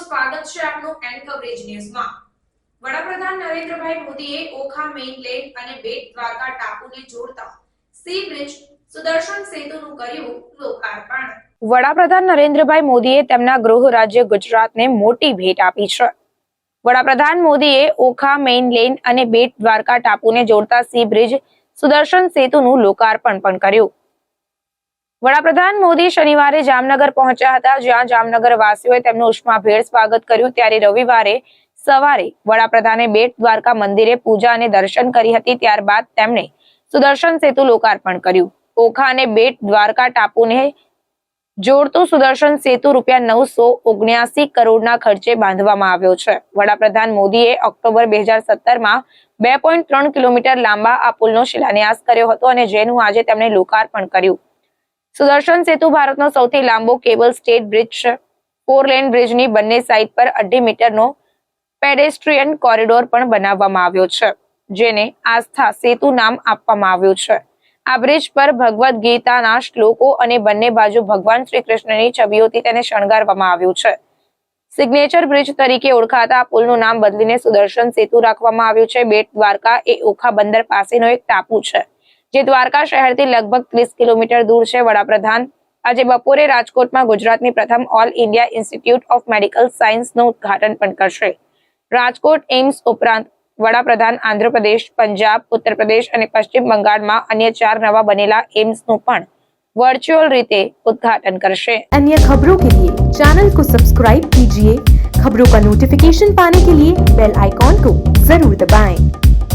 સ્વાગત છે આપનું એન કવરેજ ન્યૂઝમાં। વડાપ્રધાન નરેન્દ્રભાઈ મોદીએ ઓખા મેઇનલેન્ડ અને બેટ દ્વારકા ટાપુને જોડતા સી બ્રિજ સુદર્શન સેતુનું કર્યું લોકાર્પણ। વડાપ્રધાન નરેન્દ્રભાઈ મોદીએ તેમના ગૃહ રાજ્ય ગુજરાતને મોટી ભેટ આપી છે। વડાપ્રધાન મોદીએ ઓખા મેઇનલેન્ડ અને બેટ દ્વારકા ટાપુને જોડતા સી બ્રિજ સુદર્શન સેતુનું લોકાર્પણ પણ કર્યું। વડાપ્રધાન મોદી શનિવારે જામનગર પહોંચ્યા હતા, જ્યાં જામનગર વાસીઓએ તેમનું ઉષ્માભેર સ્વાગત કર્યું। ત્યારે રવિવારે સવારે વડાપ્રધાને બેટ દ્વારકા મંદિરે પૂજા અને દર્શન કરી હતી। ત્યારબાદ તેમણે સુદર્શન સેતુ લોકાર્પણ કર્યું। ઓખા અને બેટ દ્વારકા ટાપુને જોડતું સુદર્શન સેતુ ₹979 કરોડના ખર્ચે બાંધવામાં આવ્યો છે। વડાપ્રધાન મોદીએ ઓક્ટોબર 2017માં 2.3 કિલોમીટર લાંબા આ પુલનો શિલાન્યાસ કર્યો હતો અને જેનું આજે તેમણે લોકાર્પણ કર્યું। સુદર્શન સેતુ ભારતનો સૌથી લાંબો કેબલ સ્ટેડ બ્રિજ છે। 4 લેન બ્રિજની બંને સાઇડ પર 2.5 મીટરનો પેડેસ્ટ્રીયન કોરિડોર પણ બનાવવામાં આવ્યો છે, જેને આસ્થા સેતુ નામ આપવામાં આવ્યું છે। આ બ્રિજ પર ભગવદ ગીતાના શ્લોકો અને બંને બાજુ ભગવાન શ્રી કૃષ્ણની છબીઓથી તેને શણગારવામાં આવ્યું છે। સિગ્નેચર બ્રિજ તરીકે ઓળખાતા આ પુલનું નામ બદલીને સુદર્શન સેતુ રાખવામાં આવ્યું છે। બેટ દ્વારકા એ ઓખા બંદર પાસેનો એક ટાપુ છે, જે દ્વારકા શહેરથી લગભગ 30 કિલોમીટર દૂર છે। વડાપ્રધાન આજે બપોરે રાજકોટમાં ગુજરાતની પ્રથમ all India institute of medical સાયન્સનું ઉદ્ઘાટન પણ કરશે। રાજકોટ એમ્સ ઉપરાંત વડાપ્રધાન આંધ્રપ્રદેશ, પંજાબ, ઉત્તર પ્રદેશ અને પશ્ચિમ બંગાળમાં અન્ય 4 નવા બનેલા એમ્સનું પણ वर्चुअल રીતે उद्घाटन करશે। अन्य खबरों के लिए चैनल को सब्सक्राइब कीजिए। खबरों का नोटिफिकेशन पाने के लिए बेल आइकॉन को जरूर दबाएं।